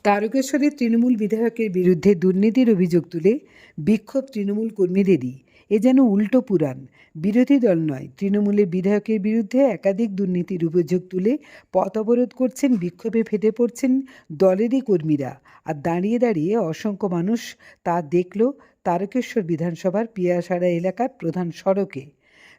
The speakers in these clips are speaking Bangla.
তারকেশ্বরের তৃণমূল বিধায়কের বিরুদ্ধে দুর্নীতির অভিযোগ তুলে বিক্ষোভ তৃণমূল কর্মীদেরই। এ যেন উল্টো পুরাণ। বিরোধী দল নয়, তৃণমূলের বিধায়কের বিরুদ্ধে একাধিক দুর্নীতির অভিযোগ তুলে পথ অবরোধ করছেন, বিক্ষোভে ফেটে পড়ছেন দলেরই কর্মীরা। আর দাঁড়িয়ে দাঁড়িয়ে অসংখ্য মানুষ তা দেখল তারকেশ্বর বিধানসভার পিয়াসারা এলাকার প্রধান সড়কে।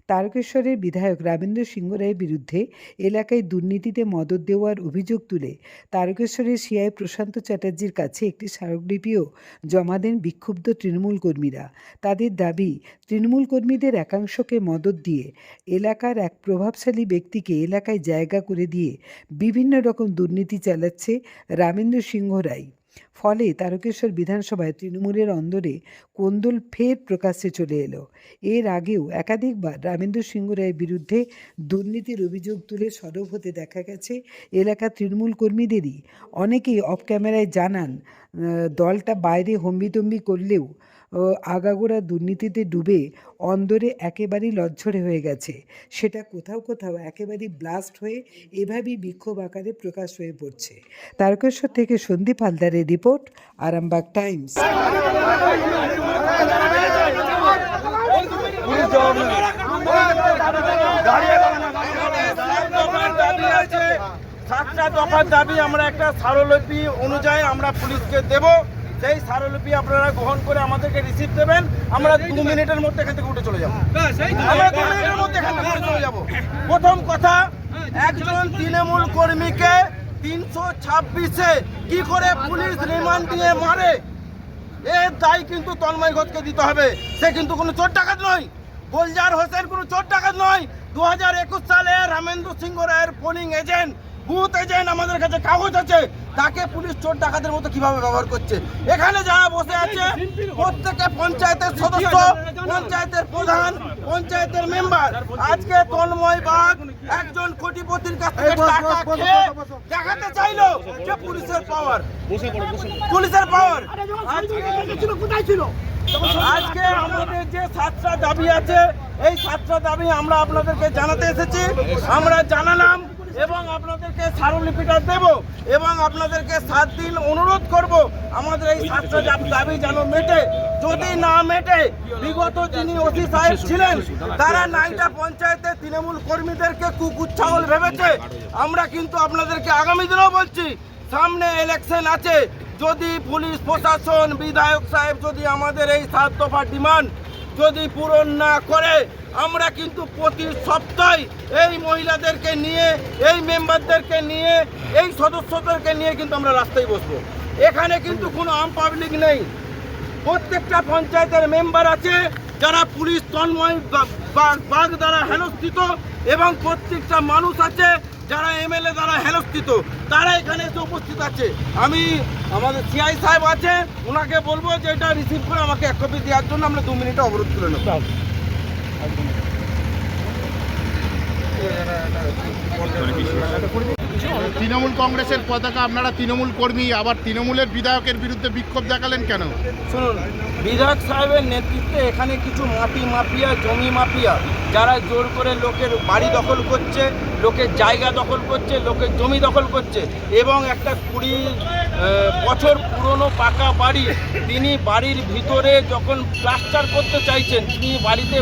তারকেশ্বরের বিধায়ক রামেন্দ্র সিংহ রায়ের বিরুদ্ধে এলাকায় দুর্নীতিতে মদত দেওয়ার অভিযোগ তুলে তারকেশ্বরের সিআই প্রশান্ত চ্যাটার্জির কাছে একটি স্মারকলিপিও জমা দেন বিক্ষুব্ধ তৃণমূল কর্মীরা। তাদের দাবি, তৃণমূল কর্মীদের একাংশকে মদত দিয়ে এলাকার এক প্রভাবশালী ব্যক্তিকে এলাকায় জায়গা করে দিয়ে বিভিন্ন রকম দুর্নীতি চালাচ্ছে রামেন্দ্র সিংহ রায়। ফলে তারকেশ্বর বিধানসভায় তৃণমূলের অন্দরে কোন্দল ফের প্রকাশ্যে চলে এলো। এর আগেও একাধিকবার রামেন্দ্র সিংহ রায়ের বিরুদ্ধে দুর্নীতির অভিযোগ তুলে সরব হতে দেখা গেছে এলাকার তৃণমূল কর্মীদেরই। অনেকেই অফ ক্যামেরায় জানান, দলটা বাইরে হম্বিতম্বি করলেও আগাগোড়া দুর্নীতিতে ডুবে অন্দরে একেবারেই লজ্জরে হয়ে গেছে। সেটা কোথাও কোথাও একেবারেই ব্লাস্ট হয়ে এভাবেই বিক্ষোভ আকারে প্রকাশ হয়ে পড়ছে। তারকেশ্বর থেকে সন্দীপ হালদারের রিপোর্ট, আরামবাগ টাইমস। সাতটা দফার দাবি আমরা একটা স্মারকলিপি অনুযায়ী আমরা পুলিশকে দেব। সেই স্মারকলিপি আপনারা গ্রহণ করে আমাদেরকে রিসিভ দেবেন। আমরা 2 মিনিটের মধ্যে এখান থেকে উঠে চলে যাবো। প্রথম কথা, একজন তৃণমূল কর্মীকে 326-এ কি করে পুলিশ রিমান্ড দিয়ে মারে, এর দায় কিন্তু তন্ময় ঘোষকে দিতে হবে। সে কিন্তু কোনো চোর ডাকাত নয়, গোলজার হোসেন কোনো চোর ডাকাত নয়। 2021 সালে রামেন্দ্র সিংহ রায়ের পোলিং এজেন্ট, বুথ এজেন্ট, আমাদের কাছে কাগজ আছে। তাকে পুলিশ চোর ডাকাতের মতো কিভাবে ব্যবহার করছে। এখানে যারা বসে আছে প্রত্যেকে পঞ্চায়েতের সদস্য, পঞ্চায়েতের প্রধান, পঞ্চায়েতের মেম্বার। আজকে তন্ময় বাগ একজন কোটিপতির কাছ থেকে টাকা খেয়ে দেখাতে চাইলো যে পুলিশের পাওয়ার, পুলিশের পাওয়ার। আজকে আমাদের যে 7টা দাবি আছে, এই 7টা দাবি আমরা আপনাদেরকে জানাতে এসেছি। আমরা জানালাম এবং আপনাদেরকে স্মারকলিপিটা দেব এবং আপনাদেরকে 7 দিন অনুরোধ করব আমাদের এই 7টা দাবি যেন মেটে। যদি না মেটে, বিগত যিনি ওসি সাহেব ছিলেন তারা 9টা পঞ্চায়েতে তৃণমূল কর্মীদেরকে কুকুচ্ছাওল ভেবেছে। আমরা কিন্তু আপনাদেরকে আগামী দিনেও বলছি, সামনে ইলেকশন আছে। যদি পুলিশ প্রশাসন, বিধায়ক সাহেব যদি আমাদের এই 7 দফা ডিমান্ড যদি পূরণ না করে, আমরা কিন্তু প্রতি সপ্তাহে এই মহিলাদেরকে নিয়ে, এই মেম্বারদেরকে নিয়ে, এই সদস্যদেরকে নিয়ে কিন্তু আমরা রাস্তায় বসবো। এখানে কিন্তু কোনো আম পাবলিক নেই। প্রত্যেকটা পঞ্চায়েতের মেম্বার আছে যারা পুলিশ তন্ময় বাগ দ্বারা হেনস্থিত, এবং প্রত্যেকটা মানুষ আছে যারা এমএলএ দ্বারা হেনস্থিত, তারা এখানে এসে উপস্থিত আছে। আমি আমাদের সিআই সাহেব আছে, ওনাকে বলবো যে এটা রিসিভ করে আমাকে 1 কপি দেওয়ার জন্য। আমরা 2 মিনিটে অবরোধ তুলে নেব। তৃণমূল কংগ্রেসের পতাকা, আপনারা তৃণমূল কর্মী, আবার তৃণমূলের বিধায়কের বিরুদ্ধে বিক্ষোভ দেখালেন কেন? শুনুন, বিধায়ক সাহেবের নেতৃত্বে এখানে কিছু মাটি মাফিয়া, জমি মাফিয়া, যারা জোর করে লোকের বাড়ি দখল করছে, লোকের জায়গা দখল করছে, লোকের জমি দখল করছে, এবং একটা 20 বছর পুরনো পাকা বাড়ি, তিনি বাড়ির ভিতরে যখন প্লাস্টার করতে চাইছেন, তিনি বাড়িতে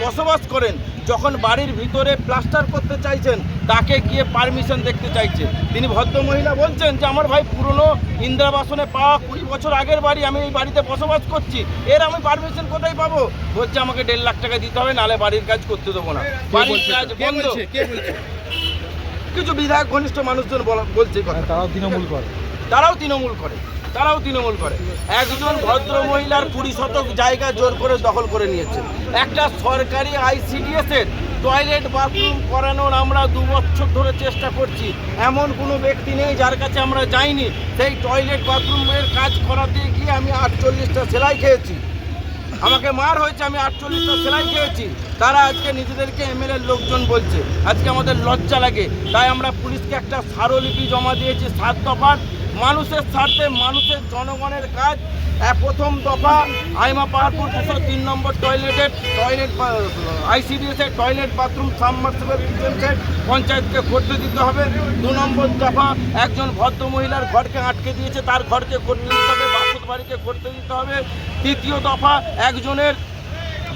বসবাস করেন, যখন বাড়ির ভিতরে প্লাস্টার করতে চাইছেন তাকে গিয়ে পারমিশন দেখতে চাইছে। তিনি ভদ্রমহিলা বলছেন যে আমার ভাই পুরনো ইন্দিরাবাসনে পাওয়া 20 বছর আগের বাড়ি, আমি এই বাড়িতে বসবাস করছি, এর আমি পারমিশন কোথায় পাবো? বলছে আমাকে 1.5 লাখ টাকা দিতে হবে, নাহলে বাড়ির কাজ করতে দেবো না, বাড়ির কাজ বন্ধ। কিছু বিধায়ক ঘনিষ্ঠ মানুষজন বলছে, তারাও তৃণমূল করে। একজন ভদ্র মহিলার 20 শতক জায়গা জোর করে দখল করে নিয়েছে। একটা সরকারি আইসিডিএসের টয়লেট বাথরুম করানোর আমরা 2 বছর ধরে চেষ্টা করছি। এমন কোনো ব্যক্তি নেই যার কাছে আমরা যাইনি। সেই টয়লেট বাথরুমের কাজ করাতে গিয়ে আমি 48টা সেলাই খেয়েছি, আমাকে মার হয়েছে, আমি 48টা সেলাই খেয়েছি। তারা আজকে নিজেদেরকে এমএলএর লোকজন বলছে। আজকে আমাদের লজ্জা লাগে। তাই আমরা পুলিশকে একটা স্মারকলিপি জমা দিয়েছি 7 দফার, মানুষের স্বার্থে, মানুষের জনগণের কাজ। প্রথম দফা আইমা পাহাড়পুর 203 নম্বর টয়লেট আইসিডিএসের toilet, bathroom, submersible kitchen set পঞ্চায়েতকে করতে দিতে হবে। 2 নম্বর দফা একজন ভদ্র মহিলার ঘরকে আটকে দিয়েছে, তার ঘরকে করতে দিতে হবে, বাসত বাড়িকে করতে দিতে হবে। 3য় দফা একজনের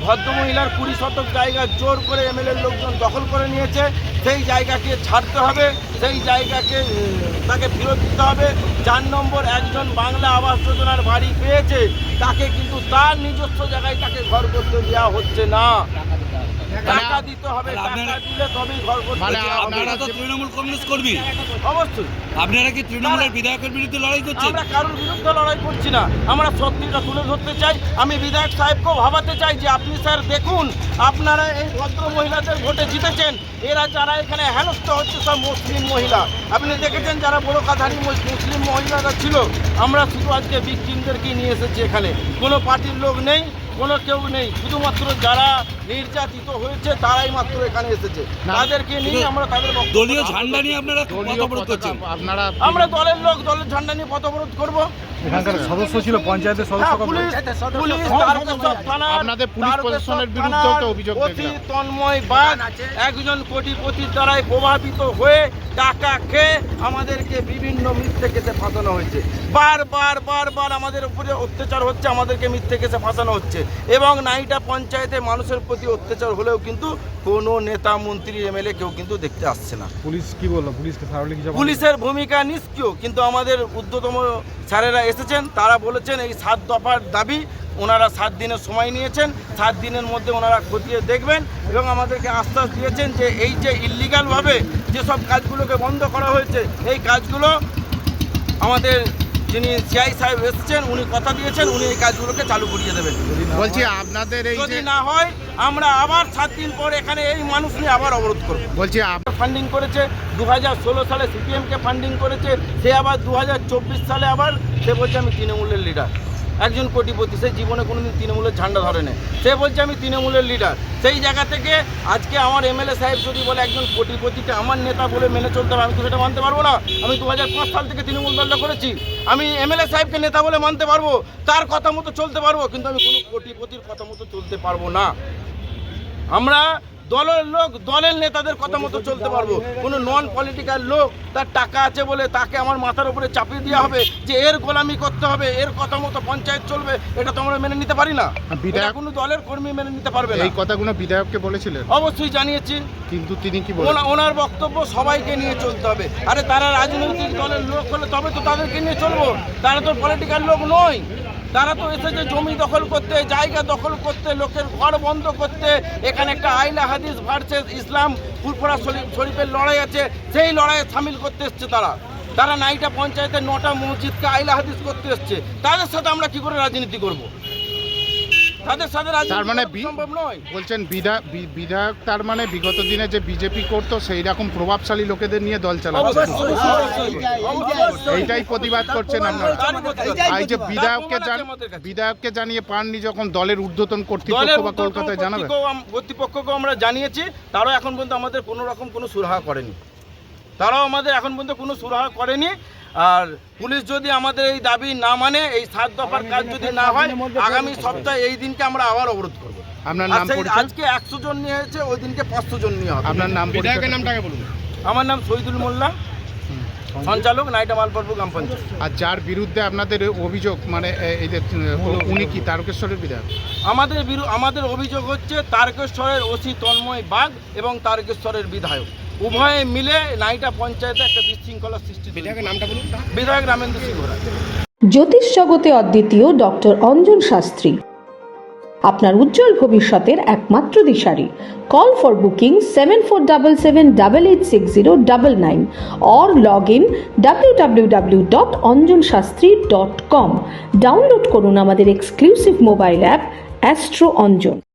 ভদ্রমহিলার 20 শতক জায়গা জোর করে এমএলএর লোকজন দখল করে নিয়েছে, সেই জায়গাকে ছাড়তে হবে, সেই জায়গাকে তাকে ফেরত দিতে হবে। 4 নম্বর একজন বাংলা আবাস যোজনার বাড়ি পেয়েছে, তাকে কিন্তু তার নিজস্ব জায়গায় তাকে ঘর করতে দেওয়া হচ্ছে না, টাকা দিতে হবে, টাকা দিলে তবেই ঘর করতে দেওয়া হবে। আপনারা তো তৃণমূল কংগ্রেস কর্মী, অবশ্যই আপনারা কি তৃণমূলের বিধায়কের বিরুদ্ধে লড়াই করছেন? আমরা কারোর বিরুদ্ধে লড়াই করছি না, আমরা সত্যিটা তুলে ধরতে চাই। আমি বিধায়ক সাহেবকেও ভাবাতে চাই যে আপনি স্যার দেখুন, আপনারা এই ভদ্র মহিলাদের ভোটে জিতেছেন, এরা যারা এখানে হেনস্থ হচ্ছে সব মুসলিম মহিলা। আপনি দেখেছেন যারা বড়কাধারী মুসলিম মহিলারা ছিল, আমরা শুধু আজকে ভিকটিমদেরকেই নিয়ে এসেছি এখানে, কোনো পার্টির লোক নেই, কোনো কেউ নেই, শুধুমাত্র যারা নির্যাতিত হয়েছে তারাই মাত্র এখানে এসেছে, তাদেরকে নিয়ে আমরা তাদের দলীয় ঝান্ডা নিয়ে আপনারা পথ অবরোধ করছেন? আমরা দলের লোক দলের ঝান্ডা নিয়ে পথ অবরোধ করবো। এখানকার সদস্য ছিল, পঞ্চায়েতের সদস্য। পুলিশ আপনাদের পুলিশ প্রশাসনের বিরুদ্ধেও তো অভিযোগ দেখলাম। তন্ময় বাগ একজন কোটিপতির দ্বারাই প্রভাবিত হয়ে টাকা খেয়ে আমাদেরকে বিভিন্ন মিথ্যে কেসে ফাঁসানো হয়েছে। বারবার আমাদের উপরে অত্যাচার হচ্ছে, আমাদেরকে মিথ্যে কেসে ফাঁসানো হচ্ছে। এবং নাইটা পঞ্চায়েতে মানুষের প্রতি অত্যাচার হলেও কিন্তু কোনো নেতা, মন্ত্রী, এমএলএ কেউ কিন্তু দেখতে আসছে না। পুলিশ কি বললো? পুলিশকে সারলি কি? পুলিশের ভূমিকা নিষ্ক্রিয়, কিন্তু আমাদের ঊর্ধ্বতম স্যারেরা এসেছেন, তারা বলেছেন এই 7 দফার দাবি ওনারা 7 দিনের সময় নিয়েছেন, 7 দিনের মধ্যে ওনারা খতিয়ে দেখবেন এবং আমাদেরকে আশ্বাস দিয়েছেন যে এই যে ইল্লিগালভাবে যেসব কাজগুলোকে বন্ধ করা হয়েছে, এই কাজগুলো আমাদের যিনি সিআই সাহেব এসেছেন উনি কথা দিয়েছেন, উনি এই কাজগুলোকে চালু করিয়ে দেবেন। বলছি আপনাদের এই যদি যে না হয় আমরা আবার 7 দিন পর এখানে এই মানুষ নিয়ে আবার অবরোধ করব। বলছি ফান্ডিং করেছে 2016 সালে সিপিএমকে ফান্ডিং করেছে, সে আবার 2024 সালে আবার সে বলছে আমি তৃণমূলের লিডার। একজন কোটিপতি, সে জীবনে কোনোদিন তৃণমূলের ঝান্ডা ধরে নেই, সে বলছে আমি তৃণমূলের লিডার। সেই জায়গা থেকে আজকে আমার এমএলএ সাহেব যদি বলে একজন কোটিপতিকে আমার নেতা বলে মেনে চলতে হবে, আমি তো সেটা মানতে পারবো না। আমি 2005 সাল থেকে তৃণমূল দলটা করেছি, আমি এমএলএ সাহেবকে নেতা বলে মানতে পারবো, তার কথা মতো চলতে পারবো, কিন্তু আমি কোনো কোটিপতির কথা মতো চলতে পারবো না। আমরা দলের লোক, দলের নেতাদের কথা মতো চলতে পারবো। কোনো নন পলিটিক্যাল লোক তার টাকা আছে বলে তাকে আমার মাথার উপরে চাপিয়ে দেওয়া হবে যে এর গোলামি করতে হবে, এর কথা মতো পঞ্চায়েত চলবে, এটা তো আমরা মেনে নিতে পারি না। বিধায়ক কোনো দলের কর্মী মেনে নিতে পারবে না। এই কথাগুলো বিধায়ককে বলেছিলেন? অবশ্যই জানিয়েছি, কিন্তু তিনি কি বলেন? ওনার বক্তব্য সবাইকে নিয়ে চলতে হবে। আরে তারা রাজনৈতিক দলের লোক হলে তবে তো তাদেরকে নিয়ে চলবো, তারা তো পলিটিক্যাল লোক নয়। তারা তো এসেছে জমি দখল করতে, জায়গা দখল করতে, লোকের ঘর বন্ধ করতে। এখানে একটা আইলা হাদিস ভার্সেস ইসলাম ফুরফুরা শরীফের লড়াই আছে, সেই লড়াইয়ে সামিল করতে এসছে তারা নাইটা পঞ্চায়েতের 9টা মসজিদকে আইলা হাদিস করতে এসছে। তাদের সাথে আমরা কি করে রাজনীতি করব? তাদের সাথে তার মানে রাজনীতি সম্ভব নয়। বলছেন বিধায়ক তার মানে বিগত দিনে যে বিজেপি করতো সেই রকম প্রভাবশালী লোকেদের নিয়ে দল চালাচ্ছে, এইটাই প্রতিবাদ করছেন আপনারা? এই যে বিধায়ককে জানিয়ে পাননি যখন দলের ঊর্ধ্বতন কর্তৃপক্ষ বা কলকাতায় জানাবে? কর্তৃপক্ষকে আমরা জানিয়েছি, তারাও এখন পর্যন্ত আমাদের কোনো রকম কোনো সুরাহা করেনি, আর পুলিশ যদি আমাদের এই দাবি না মানে, এই 7 দফার কাজ যদি না হয়, আগামী সপ্তাহে এই দিনকে আমরা আবার অবরোধ করব। আপনার নাম পরিচয়? আজকে 100 জন নিয়ে হয়েছে, ওই দিনকে 500 জন নিয়ে হবে। আপনার নাম পরিচয়? নামটাকে বলুন। আমার নাম শহীদুল মোল্লা, সঞ্চালক নাইটা মালপারপুর গ্রাম পঞ্চায়েত। আর যার বিরুদ্ধে আপনাদের অভিযোগ মানে এই যে উনি কি তারকেশ্বরের বিধায়ক? আমাদের অভিযোগ হচ্ছে তারকেশ্বরের ওসি তন্ময় বাগ এবং তারকেশ্বরের বিধায়ক উভয়ে মিলে নাইটা পঞ্চায়েতে একটা বিশৃঙ্খলা সৃষ্টি। বিধায়কের নামটা বলুন। বিধায়ক রামেন্দ্র সিং ঘোড়া। জ্যোতিষ জগতে অদ্বিতীয় ডক্টর অঞ্জন শাস্ত্রী, আপনার উজ্জ্বল ভবিষ্যতের একমাত্র দিশারি। Call for booking 7477886099 or log in www.anjanshastri.com। Download করুন আমাদের exclusive mobile app astro Anjan.